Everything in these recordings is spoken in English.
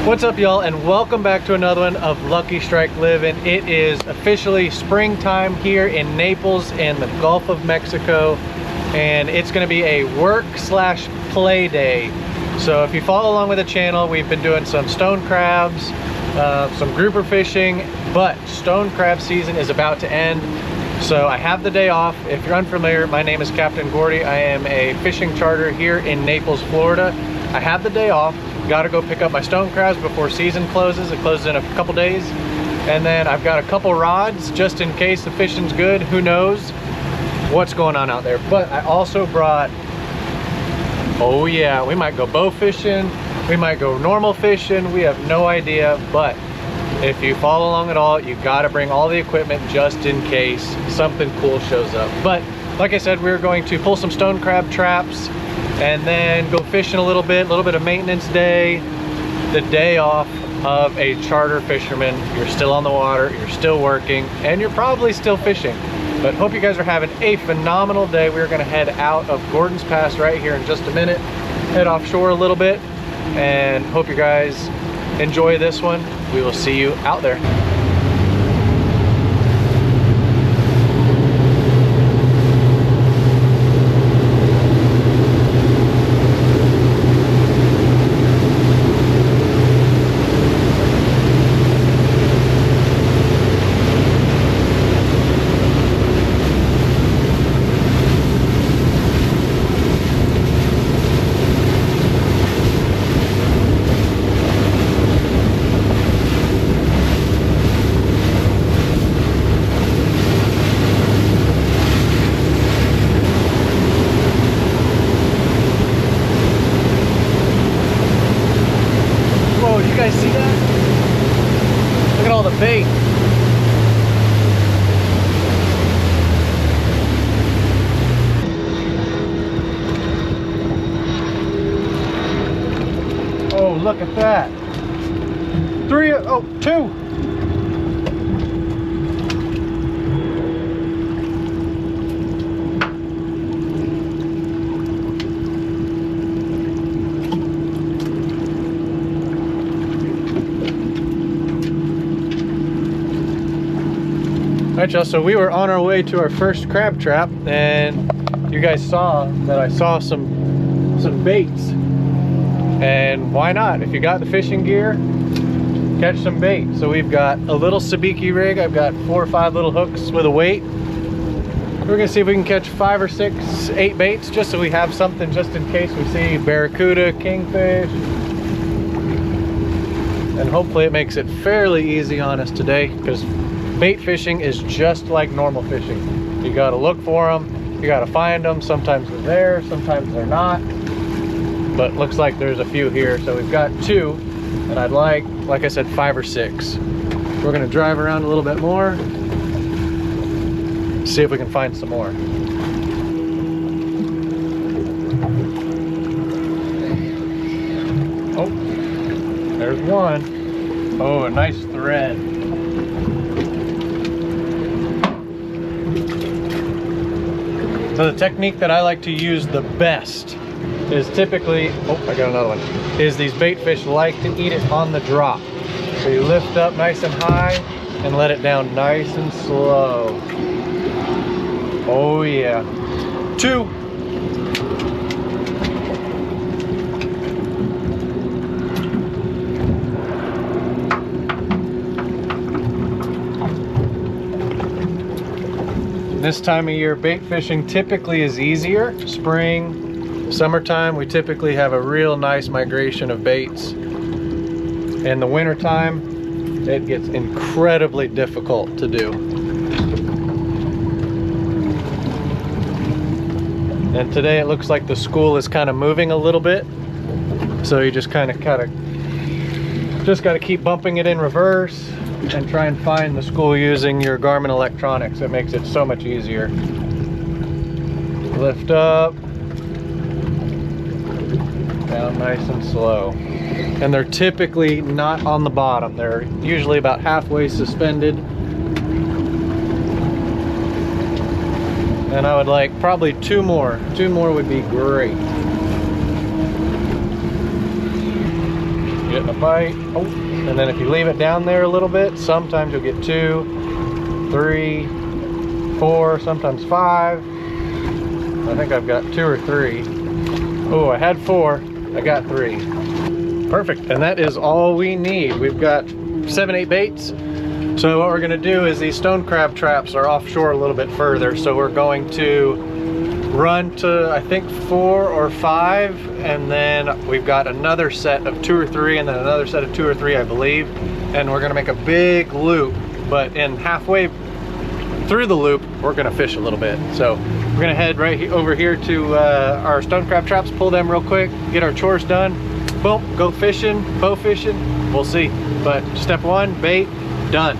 What's up, y'all, and welcome back to another one of Lucky Strike Living. It is officially springtime here in Naples in the Gulf of Mexico, and it's going to be a work/play day. So if you follow along with the channel, we've been doing some stone crabs, some grouper fishing, but stone crab season is about to end. So I have the day off. If you're unfamiliar, my name is Captain Gordy. I am a fishing charter here in Naples, Florida. I have the day off. Got to go pick up my stone crabs before season closes. It closes in a couple days. And then I've got a couple rods just in case the fishing's good. Who knows what's going on out there. But I also brought, oh yeah, we might go bow fishing. We might go normal fishing. We have no idea. But if you follow along at all, you got to bring all the equipment just in case something cool shows up. But like I said, we're going to pull some stone crab traps and then go fishing a little bit of maintenance day, the day off of a charter fisherman. You're still on the water, you're still working, and you're probably still fishing. But hope you guys are having a phenomenal day. We're gonna head out of Gordon's Pass right here in just a minute, head offshore a little bit, and hope you guys enjoy this one. We will see you out there. You guys see that? Look at all the bait. Oh, look at that. Two. Alright, y'all, so we were on our way to our first crab trap, and you guys saw that I saw some baits. And why not? If you got the fishing gear, catch some bait. So we've got a little sabiki rig. I've got 4 or 5 little hooks with a weight. We're gonna see if we can catch 5 or 6, 8 baits, just so we have something just in case we see barracuda, kingfish. And hopefully it makes it fairly easy on us today, because bait fishing is just like normal fishing. You gotta look for them, you gotta find them. Sometimes they're there, sometimes they're not. But looks like there's a few here. So we've got 2, and I'd like I said, 5 or 6. We're gonna drive around a little bit more, see if we can find some more. Oh, there's one. Oh, a nice thread. So the technique that I like to use the best is typically, oh, I got another one, is these bait fish like to eat it on the drop. So you lift up nice and high and let it down nice and slow. Oh yeah. 2. This time of year, bait fishing typically is easier. Spring, summertime, we typically have a real nice migration of baits. In the winter time, it gets incredibly difficult to do. And today it looks like the school is kind of moving a little bit. So you just kind of just got to keep bumping it in reverse and try and find the school using your Garmin electronics. It makes it so much easier. Lift up, down nice and slow. And they're typically not on the bottom. They're usually about halfway suspended. And I would like probably 2 more. 2 more would be great. getting a bite. Oh, and then if you leave it down there a little bit, sometimes you'll get 2, 3, 4, sometimes 5. I think I've got 2 or 3. Oh, I had 4, I got 3. Perfect, and that is all we need. We've got 7, 8 baits. So what we're gonna do is these stone crab traps are offshore a little bit further. So we're going to run to, I think, 4 or 5, and then we've got another set of 2 or 3, and then another set of 2 or 3, I believe. And we're gonna make a big loop, but in halfway through the loop, we're gonna fish a little bit. So we're gonna head right over here to our stone crab traps, pull them real quick, get our chores done. Boom, go fishing, bow fishing, we'll see. But step 1, bait, done.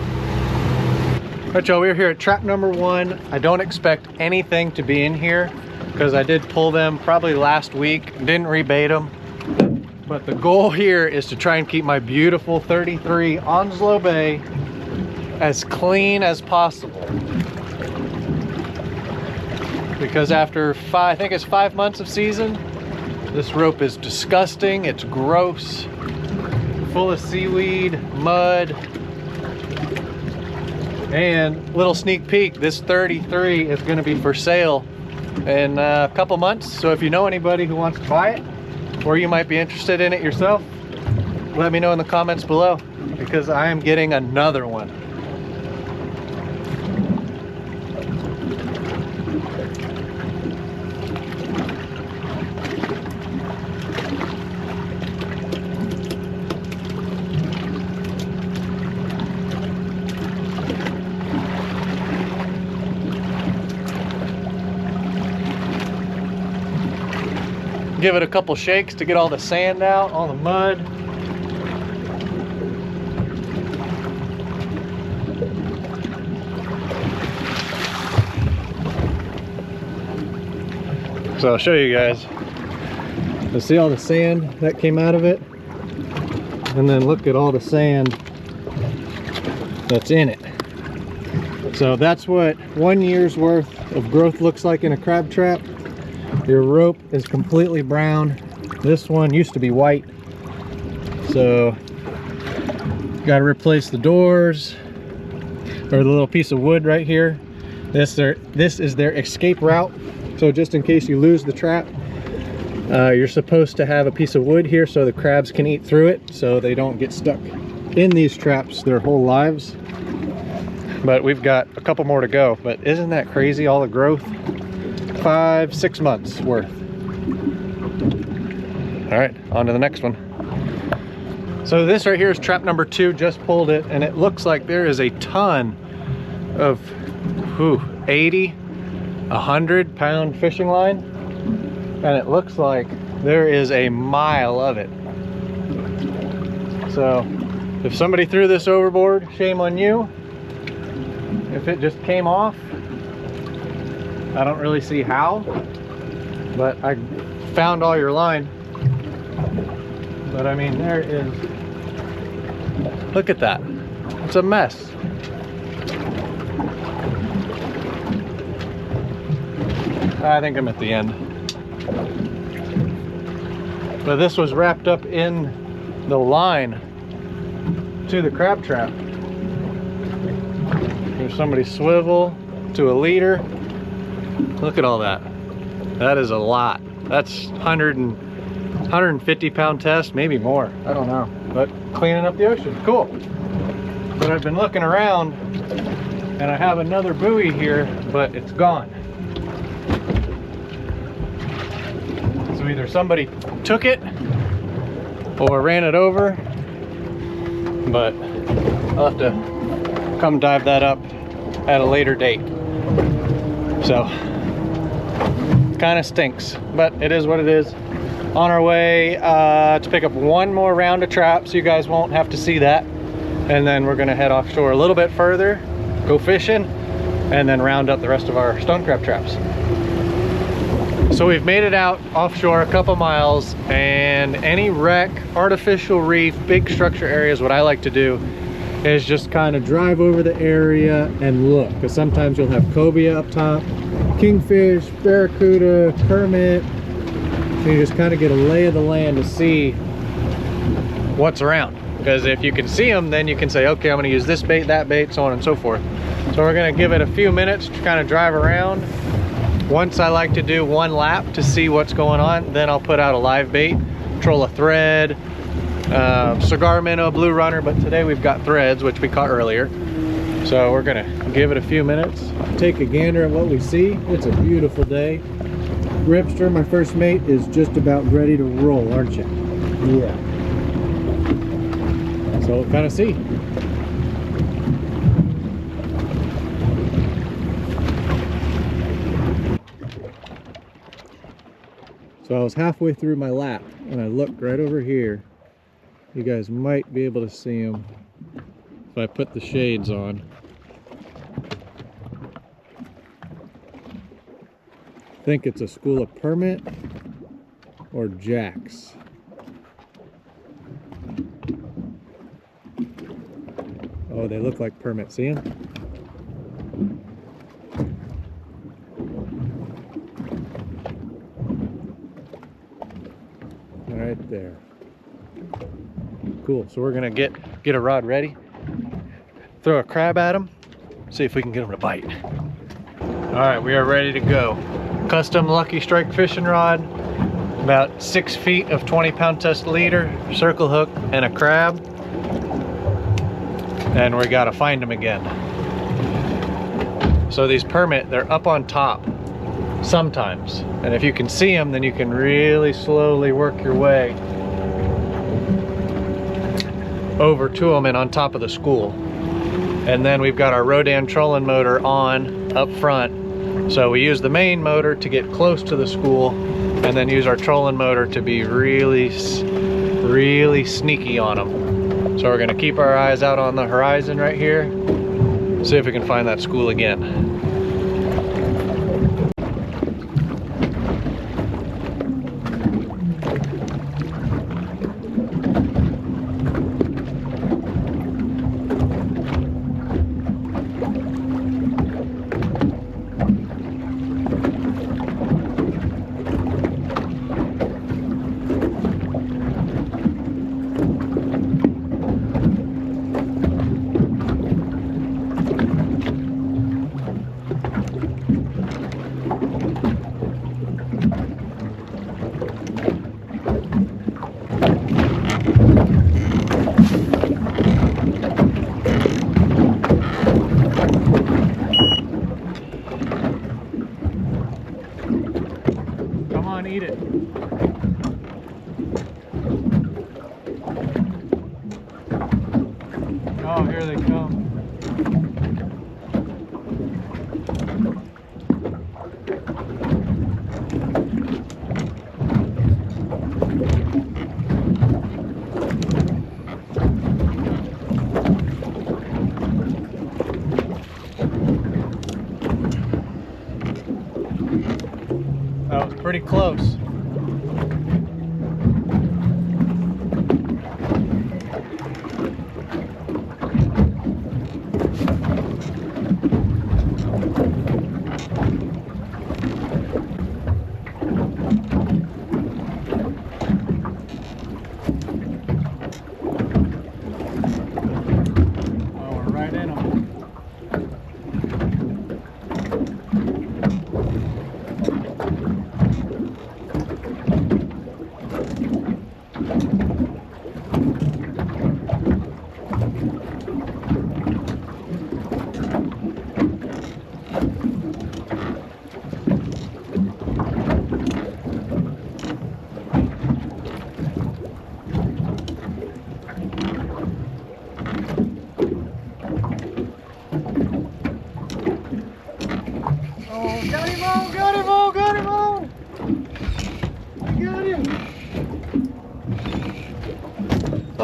All right, y'all, we're here at trap number 1. I don't expect anything to be in here because I did pull them probably last week, didn't rebait them. But the goal here is to try and keep my beautiful 33 Onslow Bay as clean as possible. Because after I think it's 5 months of season, this rope is disgusting, it's gross, full of seaweed, mud. And little sneak peek, this 33 is going to be for sale in a couple months. So if you know anybody who wants to buy it, or you might be interested in it yourself, let me know in the comments below, because I am getting another one. Give it a couple shakes to get all the sand out, all the mud. So I'll show you guys. You see all the sand that came out of it? And then look at all the sand that's in it. So that's what 1 year's worth of growth looks like in a crab trap. Your rope is completely brown. This one used to be white. So got to replace the doors, or the little piece of wood right here. This is their escape route. So just in case you lose the trap, you're supposed to have a piece of wood here so the crabs can eat through it, so they don't get stuck in these traps their whole lives. But we've got a couple more to go. But isn't that crazy, all the growth? 5, 6 months worth. All right, on to the next one. So this right here is trap number 2, just pulled it, and it looks like there is a ton of 80, 100 pound fishing line, and it looks like there is a mile of it. So if somebody threw this overboard, shame on you. If it just came off, I don't really see how, but I found all your line. But I mean, there is, look at that. It's a mess. I think I'm at the end. But this was wrapped up in the line to the crab trap. Here's somebody swivel to a leader. Look at all that. That is a lot. That's 150 pound test, maybe more. I don't know. But cleaning up the ocean, cool. But I've been looking around and I have another buoy here, but it's gone. So either somebody took it or ran it over, but I'll have to come dive that up at a later date. So kind of stinks, but it is what it is. On our way to pick up one more round of traps, so you guys won't have to see that, and then we're gonna head offshore a little bit further, go fishing, and then round up the rest of our stone crab traps. So we've made it out offshore a couple miles, and any wreck, artificial reef, big structure areas, what I like to do is just kind of drive over the area and look, because sometimes you'll have cobia up top, kingfish, barracuda, kermit. So you just kind of get a lay of the land to see what's around. Because if you can see them, then you can say, okay, I'm gonna use this bait, that bait, so on and so forth. So we're gonna give it a few minutes to kind of drive around. Once I like to do one lap to see what's going on, then I'll put out a live bait, troll a thread, cigar minnow, blue runner, but today we've got threads, which we caught earlier. So we're gonna give it a few minutes, take a gander at what we see. It's a beautiful day. Ripster, my first mate, is just about ready to roll, aren't you? Yeah. So we'll kind of see. So I was halfway through my lap and I looked right over here. You guys might be able to see them if I put the shades on. I think it's a school of permit or jacks. Oh, they look like permit. See them? Right there. Cool. So we're gonna get a rod ready, throw a crab at him, see if we can get him to bite. All right, we are ready to go. Custom Lucky Strike fishing rod, about 6 feet of 20-pound test leader, circle hook, and a crab. And we gotta find them again. So these permit, they're up on top sometimes. And if you can see them, then you can really slowly work your way over to them and on top of the school. And then we've got our Rhodan trolling motor on up front. So we use the main motor to get close to the school and then use our trolling motor to be really sneaky on them. So we're gonna keep our eyes out on the horizon right here, see if we can find that school again. Eat it. Oh, here they come. That was pretty close.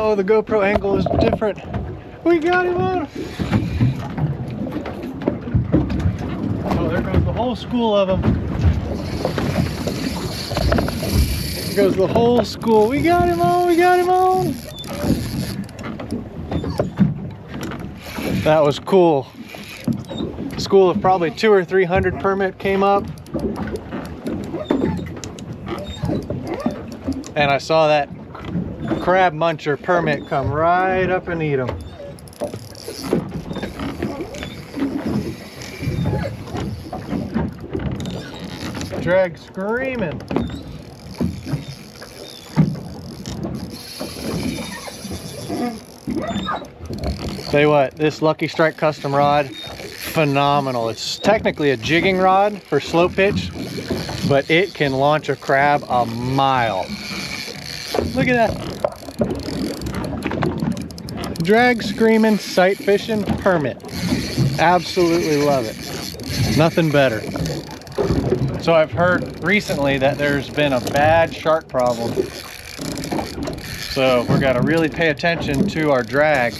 Oh, the GoPro angle is different. We got him on. Oh, there goes the whole school of them. There goes the whole school. We got him on, we got him on. That was cool. School of probably 200 or 300 permit came up. And I saw that crab muncher permit come right up and eat them. Drag screaming. Tell you what, this Lucky Strike custom rod, phenomenal. It's technically a jigging rod for slow pitch, but it can launch a crab a mile. Look at that. Drag screaming, sight fishing permit. Absolutely love it. Nothing better. So I've heard recently that there's been a bad shark problem. So we're gonna really pay attention to our drag.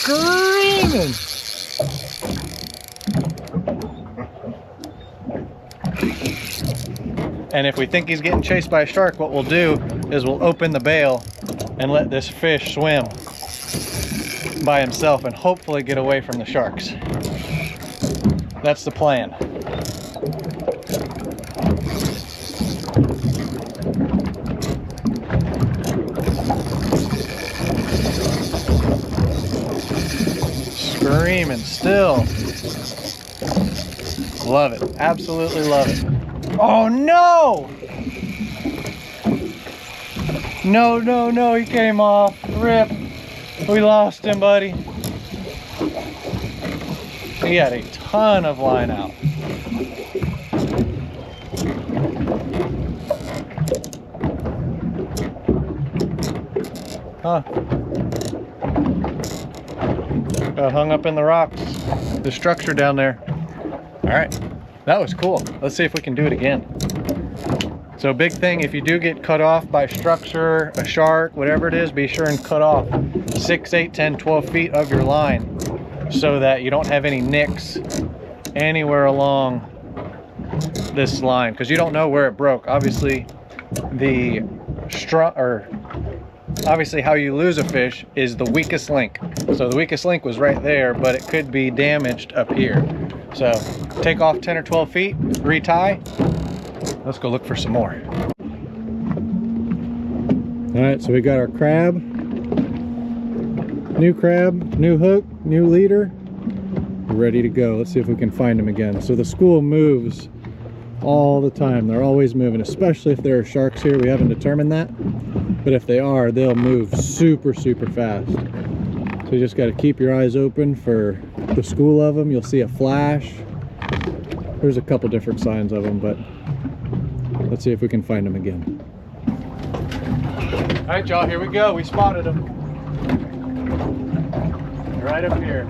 Screaming. And if we think he's getting chased by a shark, what we'll do is we'll open the bail and let this fish swim by himself and hopefully get away from the sharks. That's the plan. Screaming still. Love it. Absolutely love it. Oh no! No, no, no, he came off. Rip. We lost him, buddy. He had a ton of line out. Huh. Got hung up in the rocks. The structure down there. All right, that was cool. Let's see if we can do it again. So big thing, if you do get cut off by structure, a shark, whatever it is, be sure and cut off 6, 8, 10, 12 feet of your line so that you don't have any nicks anywhere along this line, because you don't know where it broke. Obviously, obviously how you lose a fish is the weakest link. So the weakest link was right there, but it could be damaged up here. So take off 10 or 12 feet, retie. Let's go look for some more. All right, so we got our crab, new hook, new leader. We're ready to go. Let's see if we can find them again. So the school moves all the time. They're always moving, especially if there are sharks here. We haven't determined that, but if they are, they'll move super, super fast. So you just got to keep your eyes open for the school of them. You'll see a flash. There's a couple different signs of them, but let's see if we can find them again. All right, y'all, here we go. We spotted them. Right up here.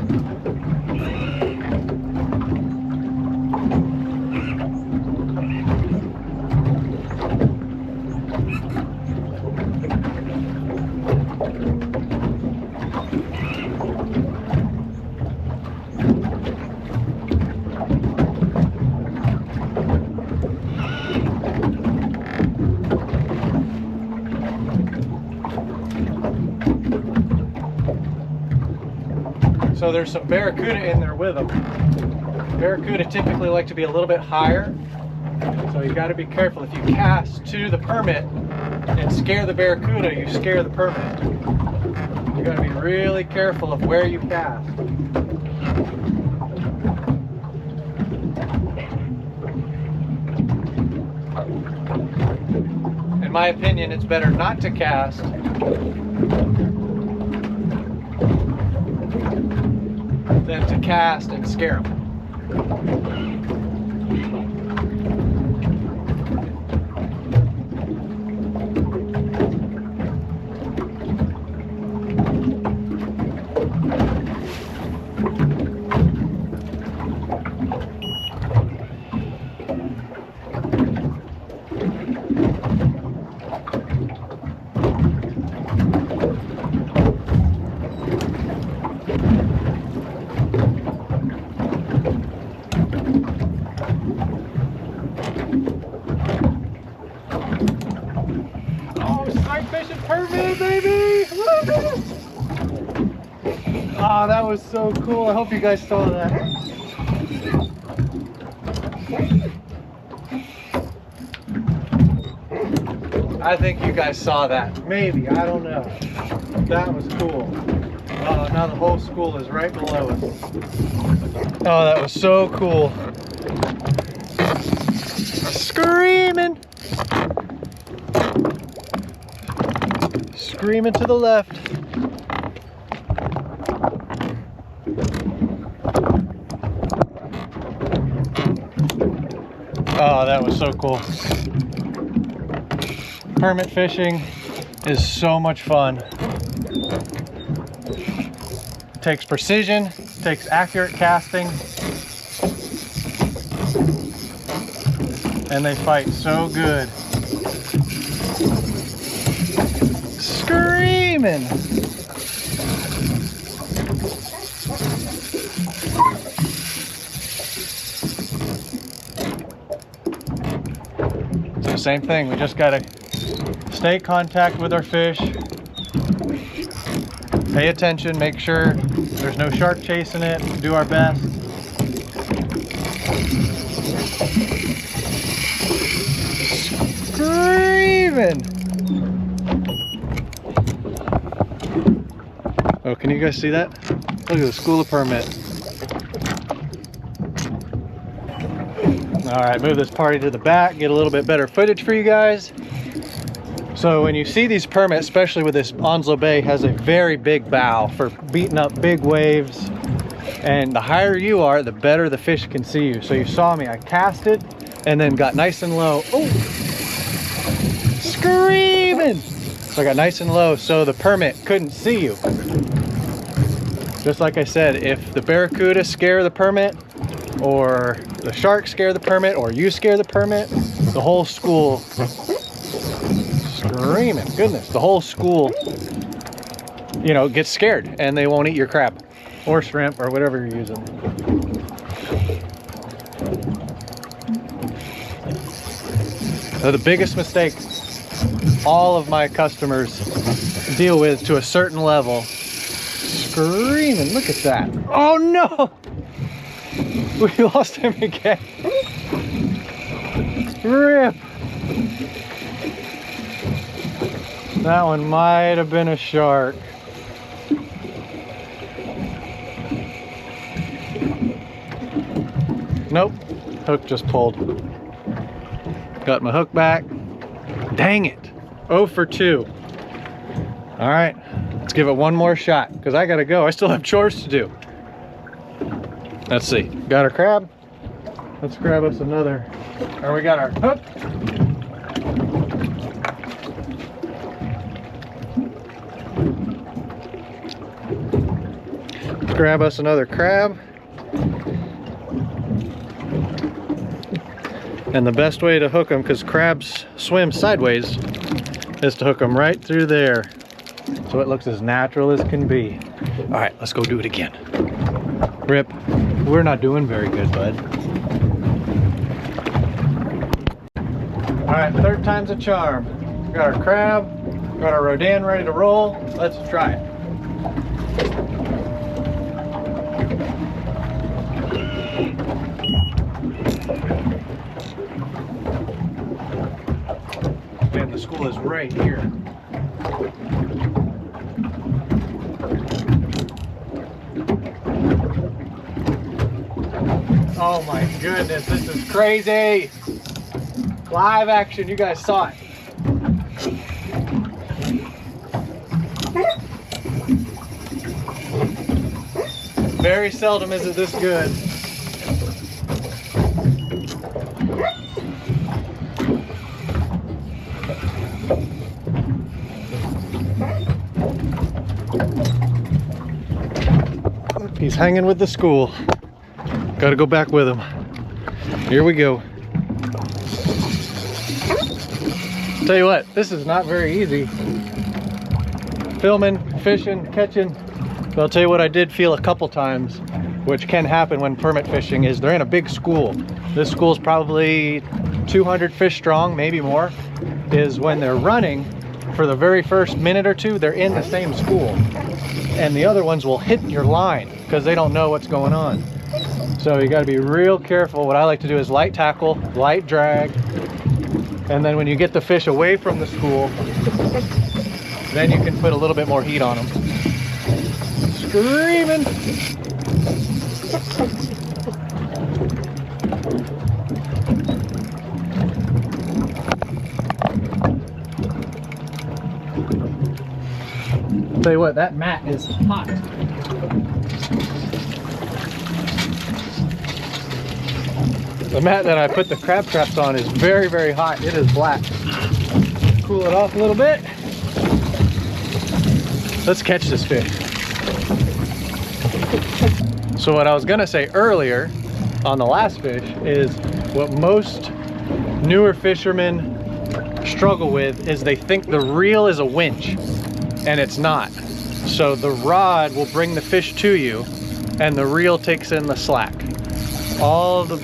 So there's some barracuda in there with them. Barracuda typically like to be a little bit higher, so you got to be careful. If you cast to the permit and scare the barracuda, you scare the permit. You got to be really careful of where you cast. In my opinion, it's better not to cast than to cast and scare them. Oh, that was so cool. I hope you guys saw that. I think you guys saw that. Maybe, I don't know. That was cool. Oh, now the whole school is right below us. Oh, that was so cool. Screaming. Screaming to the left. Oh, that was so cool. Permit fishing is so much fun. It takes precision, it takes accurate casting, and they fight so good. Screaming! So same thing, we just gotta stay in contact with our fish, pay attention, make sure there's no shark chasing it, do our best. Screaming! Oh, can you guys see that? Look at the school of permit. All right, move this party to the back, get a little bit better footage for you guys. So when you see these permits, especially with this Onslow Bay, has a very big bow for beating up big waves. And the higher you are, the better the fish can see you. So you saw me, I casted and then got nice and low. Oh, screaming. So I got nice and low so the permit couldn't see you. Just like I said, if the Barracuda scare the permit, or the shark scare the permit, or you scare the permit, the whole school screaming. Goodness, the whole school, you know, gets scared and they won't eat your crab or shrimp or whatever you're using. So the biggest mistake all of my customers deal with to a certain level, screaming, look at that. Oh no! We lost him again. Rip! That one might have been a shark. Nope, hook just pulled. Got my hook back. Dang it, 0 for 2. All right, let's give it one more shot because I gotta go. I still have chores to do. Let's see, got our crab. Let's grab us another, or we got our hook. Let's grab us another crab. And the best way to hook them, because crabs swim sideways, is to hook them right through there. So it looks as natural as can be. All right, let's go do it again. Rip. We're not doing very good, bud. All right, third time's a charm. Got our crab, got our Rhodan ready to roll. Let's try it. Man, the school is right here. Oh my goodness, this is crazy. Live action, you guys saw it. Very seldom is it this good. He's hanging with the school. Gotta go back with him. Here we go. Tell you what, this is not very easy. Filming, fishing, catching. But I'll tell you what I did feel a couple times, which can happen when permit fishing, is they're in a big school. This school's probably 200 fish strong, maybe more, is when they're running for the very first minute or two, they're in the same school. And the other ones will hit your line because they don't know what's going on. So you got to be real careful. What I like to do is light tackle, light drag, And then when you get the fish away from the school, then you can put a little bit more heat on them. Screaming. Tell you what, that mat is hot. The mat that I put the crab traps on is very, very hot. It is black. Cool it off a little bit. Let's catch this fish. So what I was gonna say earlier on the last fish is what most newer fishermen struggle with is they think the reel is a winch, and it's not. So the rod will bring the fish to you and the reel takes in the slack. All the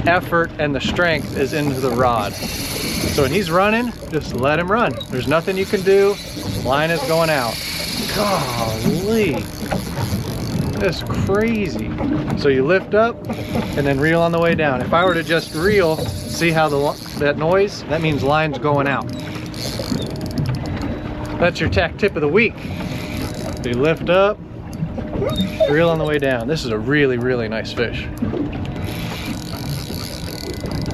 effort and the strength is into the rod. So when he's running, just let him run. There's nothing you can do. Line is going out. Golly, that's crazy. So you lift up and then reel on the way down. If I were to just reel, see how that noise? That means line's going out. That's your tack tip of the week. So you lift up, reel on the way down. This is a really, really nice fish.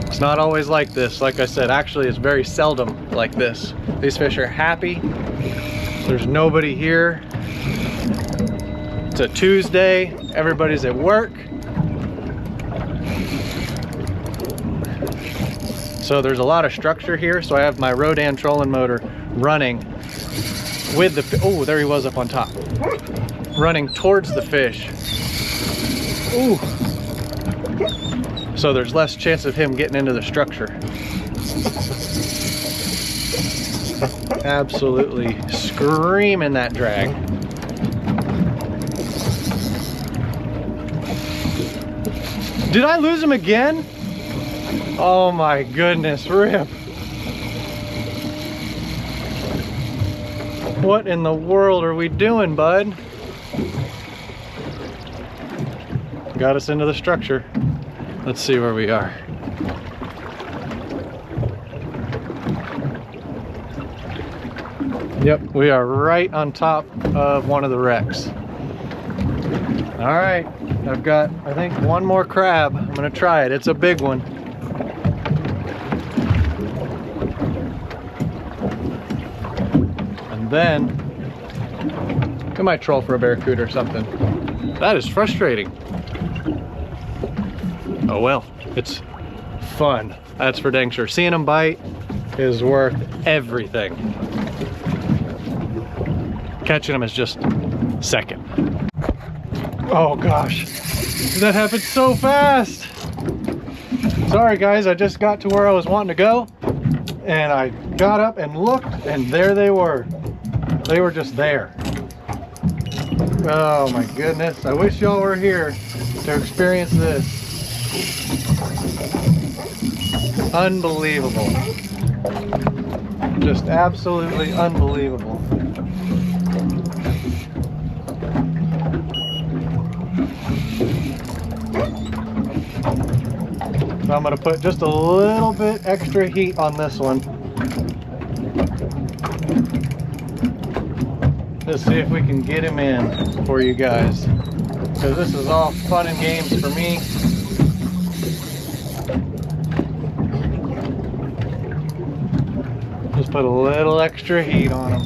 It's not always like this. Like I said, actually it's very seldom like this. These fish are happy. There's nobody here. It's a Tuesday. Everybody's at work. So there's a lot of structure here. So I have my Rhodan trolling motor running with the, oh, there he was up on top. Running towards the fish. Ooh. So there's less chance of him getting into the structure. Absolutely screaming that drag. Did I lose him again? Oh my goodness, Rip. What in the world are we doing, bud? Got us into the structure. Let's see where we are. Yep, we are right on top of one of the wrecks. All right, I've got, I think, one more crab. I'm gonna try it. It's a big one. And then I might troll for a barracuda or something. That is frustrating. Oh well, it's fun. That's for dang sure. Seeing them bite is worth everything. Catching them is just second. Oh gosh, that happened so fast. Sorry guys, I just got to where I was wanting to go and I got up and looked and there they were. They were just there. Oh my goodness, I wish y'all were here to experience this. Unbelievable. Just absolutely unbelievable. So I'm going to put just a little bit extra heat on this one. Let's see if we can get him in for you guys. Because this is all fun and games for me. Just put a little extra heat on him.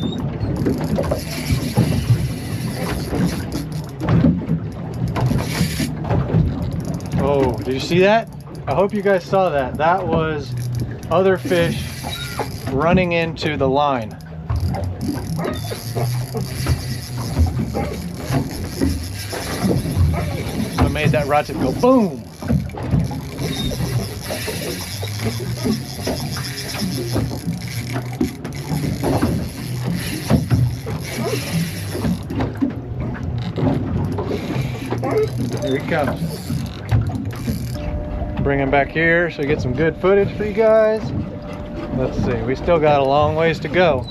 Oh, did you see that? I hope you guys saw that. That was other fish running into the line. I made that rod tip go boom. Here he comes. Bring him back here so we get some good footage for you guys. Let's see, we still got a long ways to go,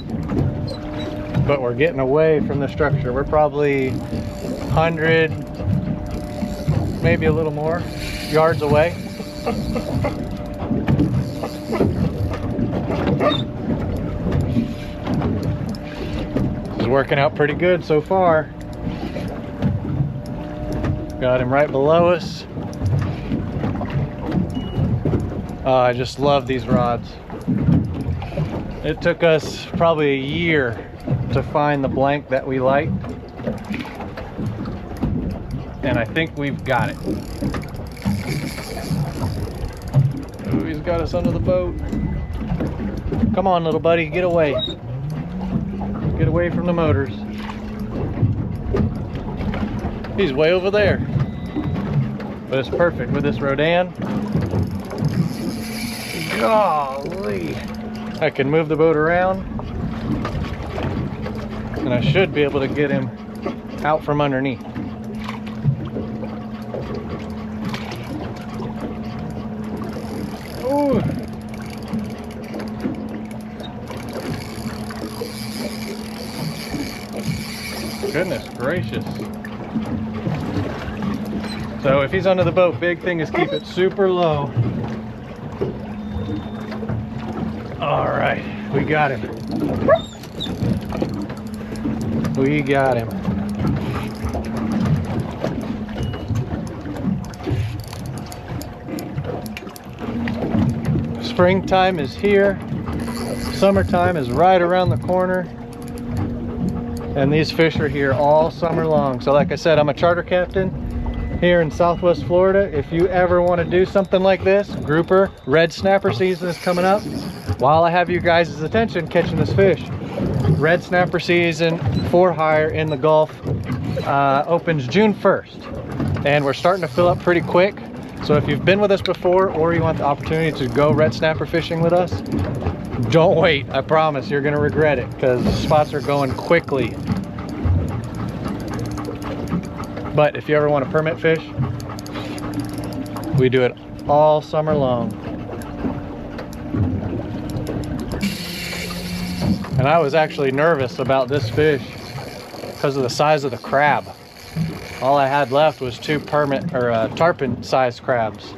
but we're getting away from the structure. We're probably 100, maybe a little more yards away. This is working out pretty good so far. Got him right below us. Oh, I just love these rods. It took us probably a year to find the blank that we liked, and I think we've got it. Oh, he's got us under the boat. Come on, little buddy, get away. Get away from the motors. He's way over there. But it's perfect with this Rhodan. Golly. I can move the boat around, and I should be able to get him out from underneath. Ooh. Goodness gracious. So if he's under the boat, big thing is keep it super low. All right, we got him. We got him. Springtime is here. Summertime is right around the corner. And these fish are here all summer long. So like I said, I'm a charter captain here in Southwest Florida. If you ever want to do something like this, grouper, red snapper season is coming up. While I have you guys' attention catching this fish, red snapper season for hire in the Gulf opens June 1st. And we're starting to fill up pretty quick. So if you've been with us before, or you want the opportunity to go red snapper fishing with us, don't wait. I promise you're gonna regret it, because the spots are going quickly. But if you ever want to permit fish, we do it all summer long. And I was actually nervous about this fish because of the size of the crab. All I had left was 2 permit or tarpon sized crabs.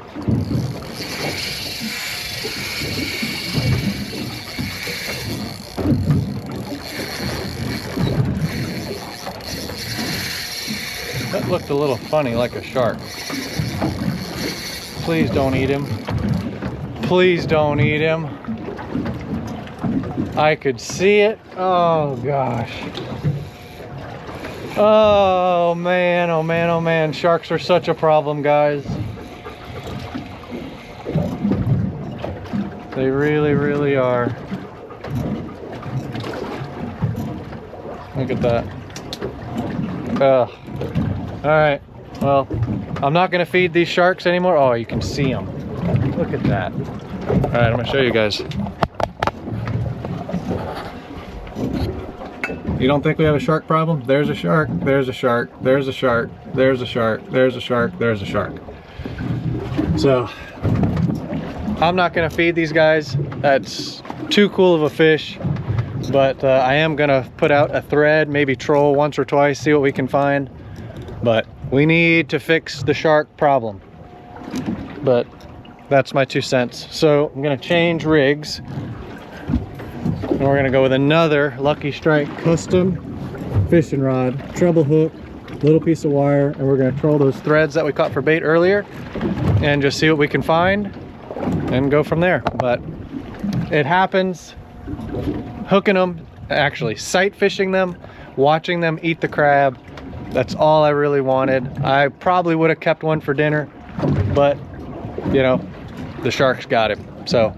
That looked a little funny, like a shark. Please don't eat him. Please don't eat him. I could see it. Oh gosh. Oh man, oh man, oh man. Sharks are such a problem, guys. They really, really are. Look at that. Ugh. All right, well, I'm not gonna feed these sharks anymore. Oh, you can see them. Look at that. All right, I'm gonna show you guys. You don't think we have a shark problem? There's a shark, there's a shark, there's a shark, there's a shark, there's a shark, there's a shark. So, I'm not gonna feed these guys. That's too cool of a fish. But I am gonna put out a thread, maybe troll once or twice, see what we can find. But we need to fix the shark problem. But that's my 2 cents. So I'm gonna change rigs. And we're gonna go with another Lucky Strike custom fishing rod, treble hook, little piece of wire, and we're gonna troll those threads that we caught for bait earlier and just see what we can find and go from there. But it happens. Hooking them, actually sight fishing them, watching them eat the crab. That's all I really wanted. I probably would have kept one for dinner, but you know, the sharks got him. So,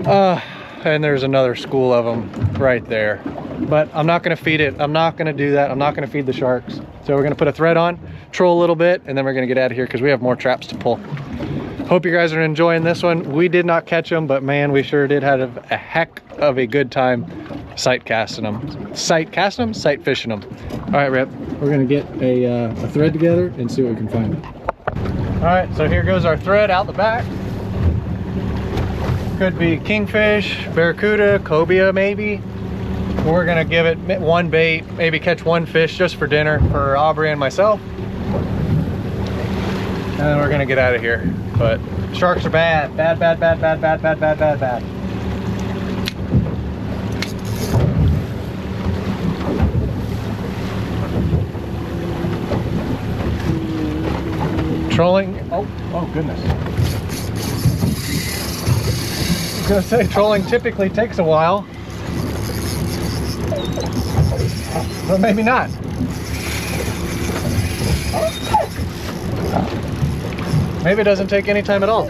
and there's another school of them right there. But I'm not gonna feed it. I'm not gonna do that. I'm not gonna feed the sharks. So we're gonna put a thread on, troll a little bit, and then we're gonna get out of here because we have more traps to pull. Hope you guys are enjoying this one. We did not catch them, but man, we sure did have a heck of a good time sight casting them. Sight casting them, sight fishing them. All right, Rip, we're gonna get a thread together and see what we can find. All right, so here goes our thread out the back. Could be kingfish, barracuda, cobia maybe. We're gonna give it one bait, maybe catch one fish just for dinner for Aubrey and myself. And then we're gonna get out of here. But sharks are bad, bad, bad, bad, bad, bad, bad, bad, bad, bad. Trolling, oh goodness. I was gonna say trolling typically takes a while, but maybe not. Maybe it doesn't take any time at all.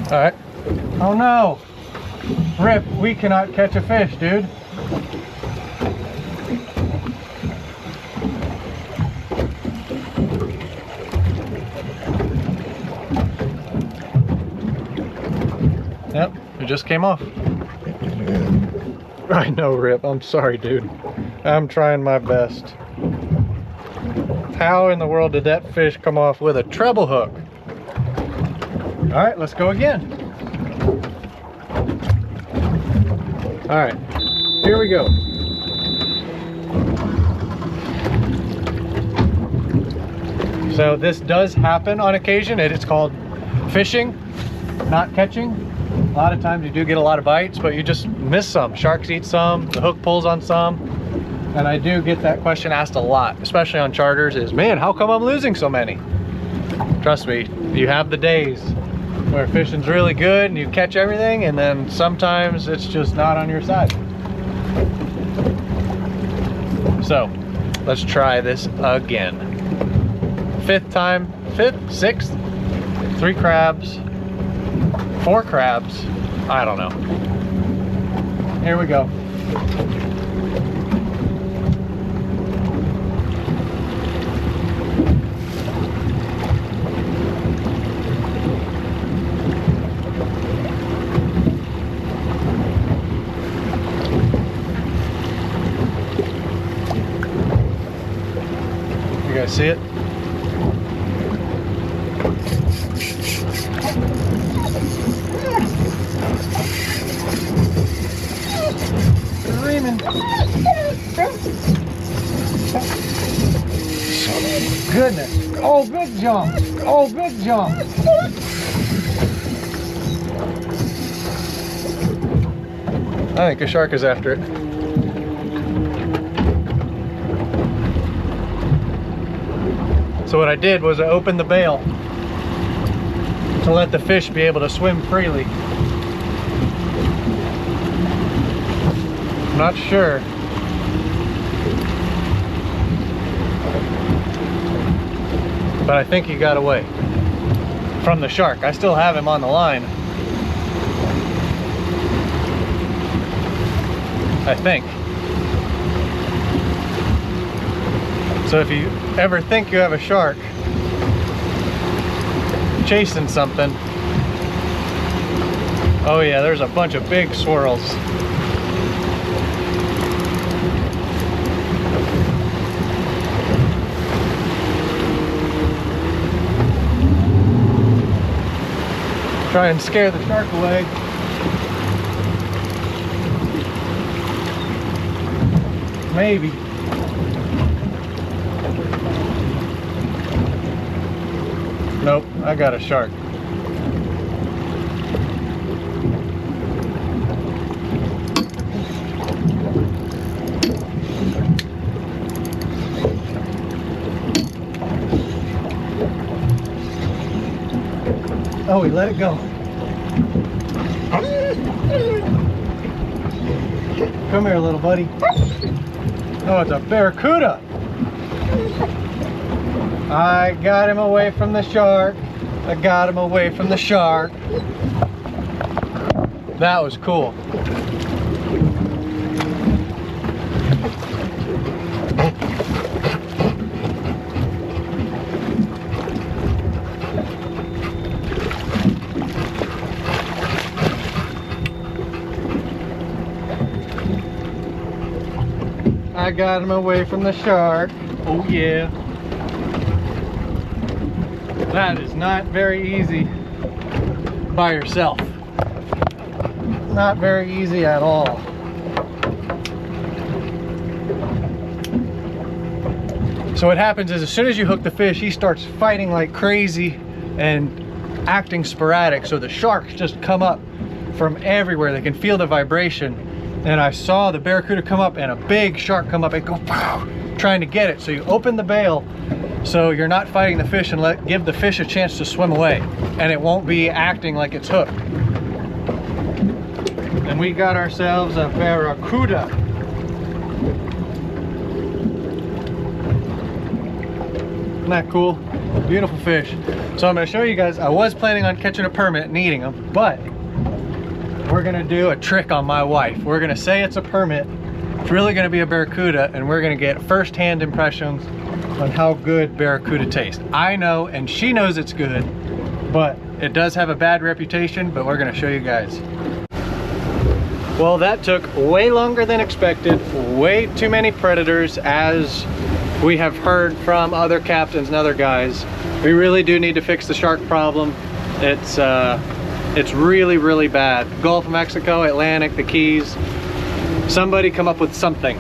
All right. Oh no. Rip, we cannot catch a fish, dude. Yep, it just came off. I know, Rip. I'm sorry, dude. I'm trying my best. How in the world did that fish come off with a treble hook? All right, let's go again. All right, here we go. So this does happen on occasion. It's called fishing, not catching. A lot of times you do get a lot of bites, but you just miss some. Sharks eat some, the hook pulls on some. And I do get that question asked a lot, especially on charters, is, man, how come I'm losing so many? Trust me, you have the days where fishing's really good and you catch everything, and then sometimes it's just not on your side. So let's try this again. Fifth time, sixth, 3 crabs, 4 crabs, I don't know. Here we go. You guys see it? Goodness. Oh, big jump. Oh, big jump. I think a shark is after it. So what I did was I opened the bail to let the fish be able to swim freely. I'm not sure. But I think he got away from the shark. I still have him on the line, I think. So if you ever think you have a shark chasing something, oh yeah, there's a bunch of big swirls. Try and scare the shark away. Maybe. Nope, I got a shark. Oh, he let it go. Come here, little buddy. Oh, it's a barracuda. I got him away from the shark. I got him away from the shark. That was cool. I got him away from the shark. Oh yeah. That is not very easy by yourself. Not very easy at all. So what happens is, as soon as you hook the fish, he starts fighting like crazy and acting sporadic. So the sharks just come up from everywhere. They can feel the vibration and I saw the Barracuda come up and a big shark come up and go pow, trying to get it. So you open the bail so you're not fighting the fish and give the fish a chance to swim away, and it won't be acting like it's hooked. And we got ourselves a Barracuda. Isn't that cool? Beautiful fish. So I'm going to show you guys, I was planning on catching a permit and eating them, but we're going to do a trick on my wife. We're going to say it's a permit, it's really going to be a Barracuda, and we're going to get first-hand impressions on how good Barracuda tastes. I know, and she knows it's good, but it does have a bad reputation, but we're going to show you guys. Well, that took way longer than expected, way too many predators, as we have heard from other captains and other guys. We really do need to fix the shark problem. It's really, really bad. Gulf of Mexico, Atlantic, the Keys, somebody come up with something.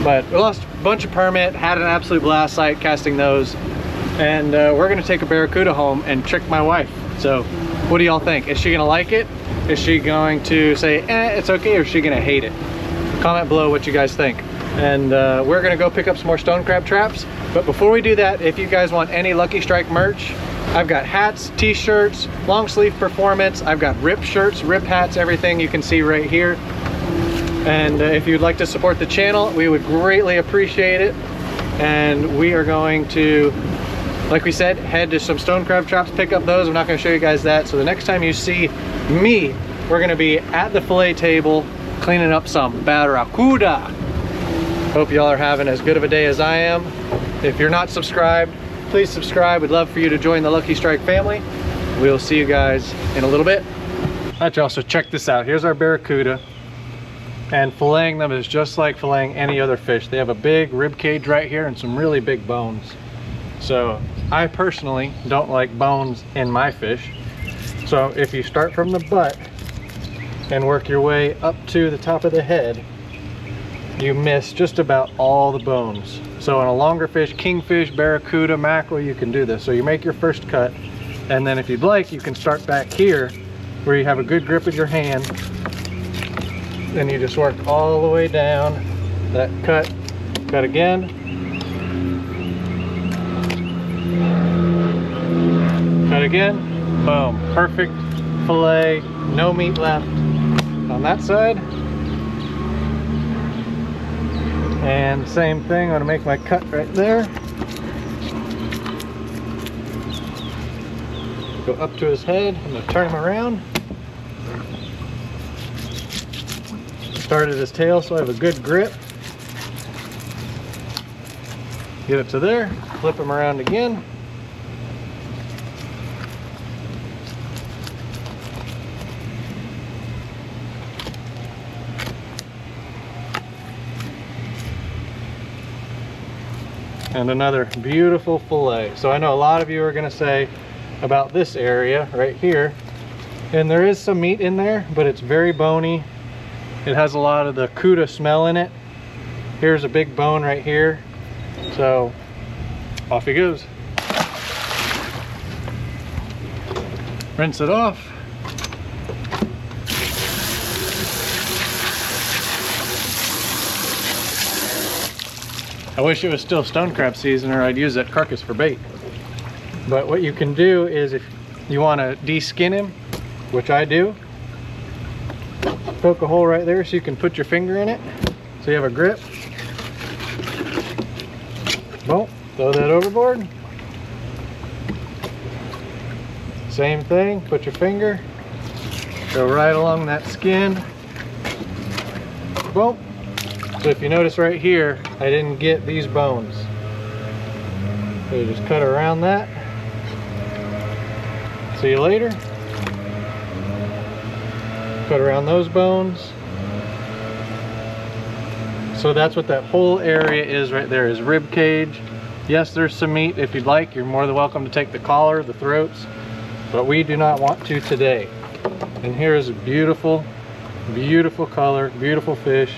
But we lost a bunch of permit, had an absolute blast sight casting those, and we're gonna take a Barracuda home and trick my wife. So what do y'all think? Is she gonna like it? Is she going to say, it's okay, or is she gonna hate it? Comment below what you guys think. And we're gonna go pick up some more stone crab traps. But before we do that, if you guys want any Lucky Strike merch, I've got hats, t-shirts, long sleeve performance, I've got rip shirts, rip hats, everything you can see right here. And if you'd like to support the channel, we would greatly appreciate it. And we are going to, like we said, head to some stone crab traps, pick up those. I'm not going to show you guys that. So the next time you see me, we're going to be at the fillet table cleaning up some Barracuda. Hope y'all are having as good of a day as I am. If you're not subscribed, please subscribe. We'd love for you to join the Lucky Strike family. We'll see you guys in a little bit. All right, y'all, so check this out. Here's our Barracuda. And filleting them is just like filleting any other fish. They have a big rib cage right here and some really big bones. So I personally don't like bones in my fish. So if you start from the butt and work your way up to the top of the head, you miss just about all the bones. So on a longer fish, kingfish, barracuda, mackerel, you can do this. So you make your first cut, and then if you'd like, you can start back here where you have a good grip with your hand. Then you just work all the way down that cut again, cut again, boom, perfect fillet, no meat left on that side. And same thing, I'm gonna make my cut right there, go up to his head, I'm gonna turn him around. Started his tail so I have a good grip. Get it to there, flip him around again. And another beautiful fillet. So I know a lot of you are gonna say about this area right here, and there is some meat in there, but it's very bony. It has a lot of the cuda smell in it. Here's a big bone right here. So off he goes. Rinse it off. I wish it was still stone crab season, or I'd use that carcass for bait. But what you can do is, if you want to de-skin him, which I do, poke a hole right there so you can put your finger in it so you have a grip. Boom, throw that overboard. Same thing, put your finger, go right along that skin. Boom. So if you notice right here, I didn't get these bones. So you just cut around that. See you later. Cut around those bones. So that's what that whole area is right there, is rib cage. Yes, there's some meat. If you'd like, you're more than welcome to take the collar, the throats, but we do not want to today. And here is a beautiful, beautiful color, beautiful fish,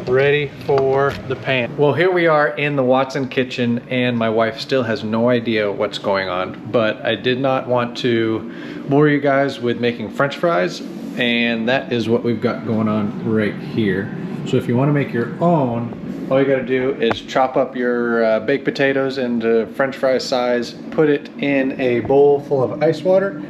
ready for the pan. Well, here we are in the Watson kitchen, and my wife still has no idea what's going on, but I did not want to bore you guys with making French fries. And that is what we've got going on right here. So if you want to make your own, all you got to do is chop up your baked potatoes into French fry size, put it in a bowl full of ice water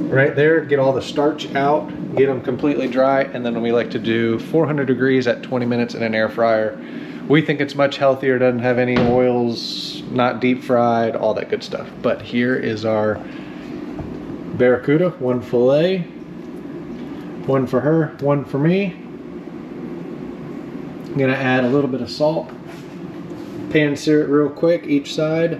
right there, get all the starch out, get them completely dry, and then we like to do 400 degrees at 20 minutes in an air fryer. We think it's much healthier, doesn't have any oils, not deep fried, all that good stuff. But here is our Barracuda, one fillet, one for her, one for me. I'm gonna add a little bit of salt, pan sear it real quick each side,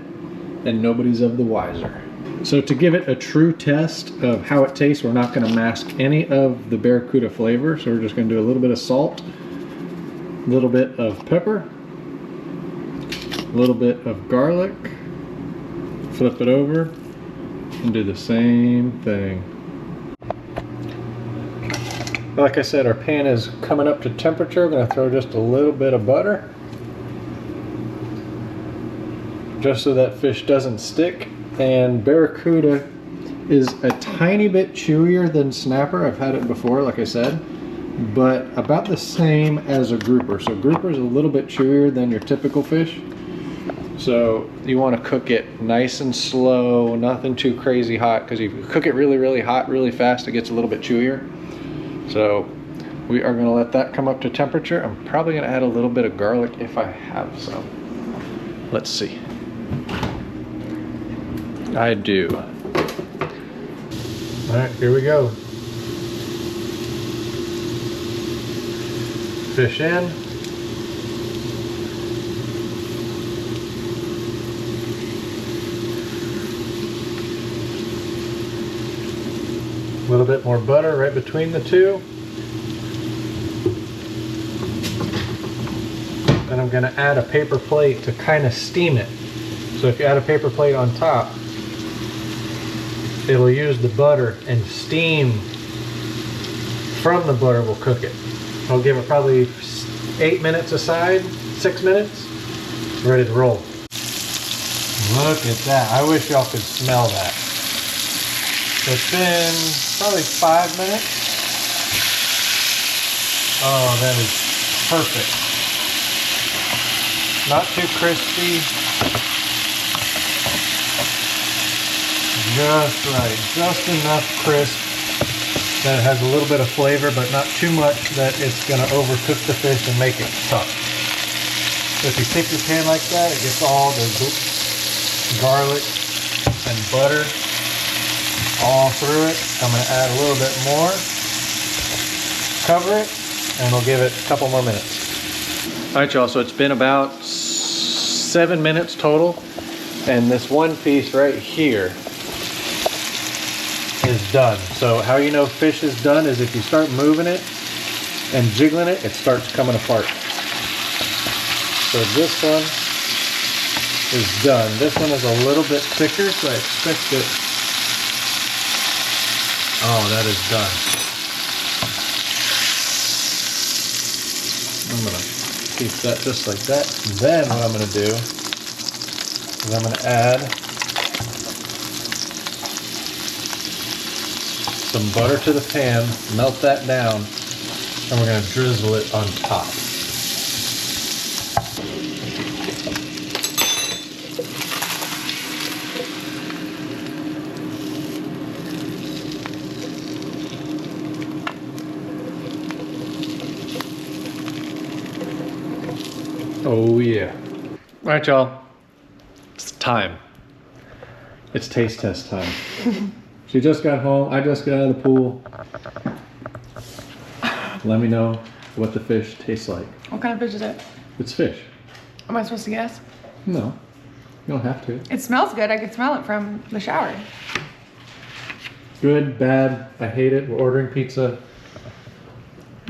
and nobody's of the wiser. So to give it a true test of how it tastes, we're not gonna mask any of the Barracuda flavor. So we're just gonna do a little bit of salt, a little bit of pepper, a little bit of garlic, flip it over, and do the same thing. Like I said, our pan is coming up to temperature. I'm going to throw just a little bit of butter, just so that fish doesn't stick. And Barracuda is a tiny bit chewier than snapper. I've had it before, like I said, but about the same as a grouper. So grouper is a little bit chewier than your typical fish. So you want to cook it nice and slow, nothing too crazy hot, because if you cook it really, really hot, really fast, it gets a little bit chewier. So we are going to let that come up to temperature. I'm probably going to add a little bit of garlic if I have some. Let's see. I do. All right, here we go. Fish in. A little bit more butter right between the two. Then I'm going to add a paper plate to kind of steam it. So if you add a paper plate on top, it'll use the butter, and steam from the butter will cook it. I'll give it probably 8 minutes aside, 6 minutes, ready to roll. Look at that. I wish y'all could smell that. It's been probably 5 minutes. Oh, that is perfect. Not too crispy. Just right. Just enough crisp that it has a little bit of flavor, but not too much that it's going to overcook the fish and make it tough. So if you tip your pan like that, it gets all the garlic and butter all through it. I'm going to add a little bit more, cover it, and we'll give it a couple more minutes. All right, y'all, so it's been about 7 minutes total, and this one piece right here is done. So how you know fish is done is if you start moving it and jiggling it, it starts coming apart. So this one is done. This one is a little bit thicker, so I expect it. Oh, that is done. I'm gonna keep that just like that. Then what I'm gonna do is I'm gonna add some butter to the pan, melt that down, and we're gonna drizzle it on top. Oh yeah. All right, y'all. It's time. It's taste test time. She just got home. I just got out of the pool. Let me know what the fish tastes like. What kind of fish is it? It's fish. Am I supposed to guess? No. You don't have to. It smells good. I could smell it from the shower. Good, bad, I hate it. We're ordering pizza.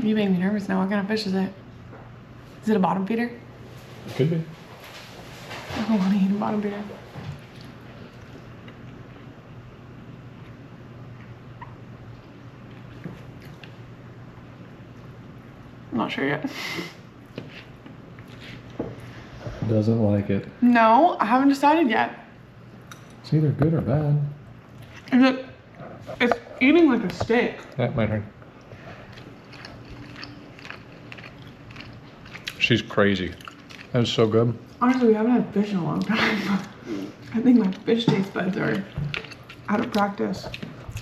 You made me nervous now. What kind of fish is it? Is it a bottom feeder? It could be. I don't want to eat a bottom feeder. I'm not sure yet. Doesn't like it. No, I haven't decided yet. It's either good or bad. Is it? It's eating like a steak. That might hurt. She's crazy. That was so good. Honestly, we haven't had fish in a long time. I think my fish taste buds are out of practice.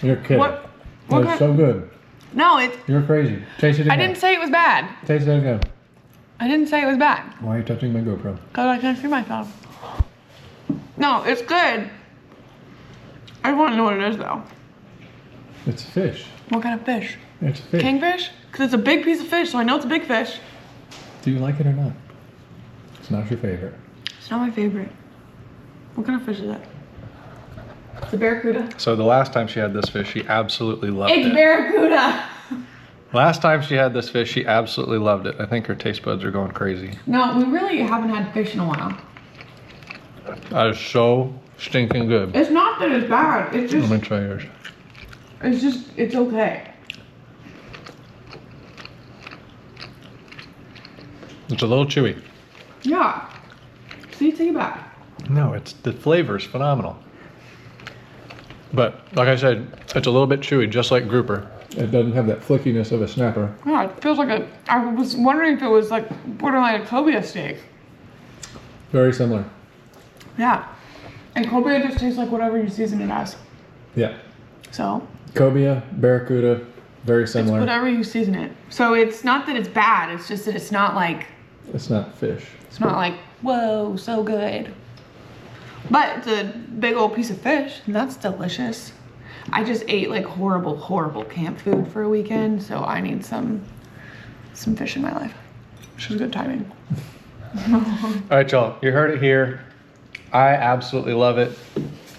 You're kidding. What It's so good. No, it's... You're crazy. Taste it again. I didn't say it was bad. Taste it again. I didn't say it was bad. Why are you touching my GoPro? Because I can't see myself. No, it's good. I want to know what it is, though. It's fish. What kind of fish? It's fish. Kingfish? Because it's a big piece of fish, so I know it's a big fish. Do you like it or not? It's not your favorite. It's not my favorite. What kind of fish is it? It's a barracuda. So the last time she had this fish, she absolutely loved It's it. barracuda! Last time she had this fish, she absolutely loved it. I think her taste buds are going crazy. No, we really haven't had fish in a while. That is so stinking good. It's not that it's bad. It's just... Let me try yours. It's just... It's okay. It's a little chewy. Yeah. See, take it back. No, it's the flavor's phenomenal. But like I said, it's a little bit chewy, just like grouper. It doesn't have that flickiness of a snapper. Yeah, it feels like a... I was wondering if it was like borderline a cobia steak. Very similar. Yeah. And cobia just tastes like whatever you season it as. Yeah. So... Cobia, barracuda, very similar. It's whatever you season it. So it's not that it's bad, it's just that it's not like... It's not fish. It's not like, whoa, so good. But it's a big old piece of fish, and that's delicious. I just ate like horrible, horrible camp food for a weekend, so I need some fish in my life. Which is good timing. All right, y'all, you heard it here. I absolutely love it.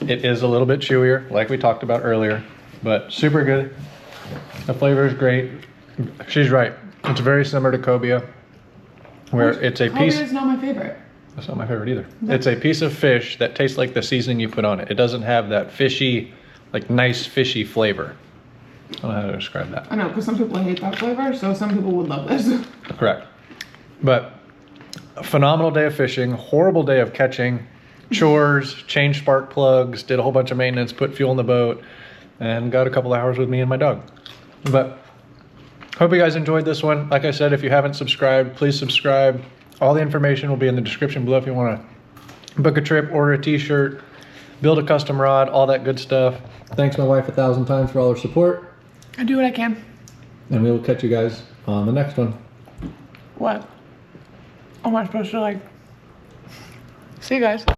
It is a little bit chewier, like we talked about earlier, but super good. The flavor is great. She's right. It's very similar to cobia, where it's a piece. Cobia is not my favorite. That's not my favorite either. It's a piece of fish that tastes like the seasoning you put on it. It doesn't have that fishy, like nice fishy flavor. I don't know how to describe that. I know, because some people hate that flavor, so some people would love this. Correct. But a phenomenal day of fishing, horrible day of catching, chores, changed spark plugs, did a whole bunch of maintenance, put fuel in the boat, and got a couple hours with me and my dog. But hope you guys enjoyed this one. Like I said, if you haven't subscribed, please subscribe. All the information will be in the description below if you want to book a trip, order a t-shirt, build a custom rod, all that good stuff. Thanks my wife 1,000 times for all her support. I do what I can. And we will catch you guys on the next one. What? Am I supposed to like... See you guys.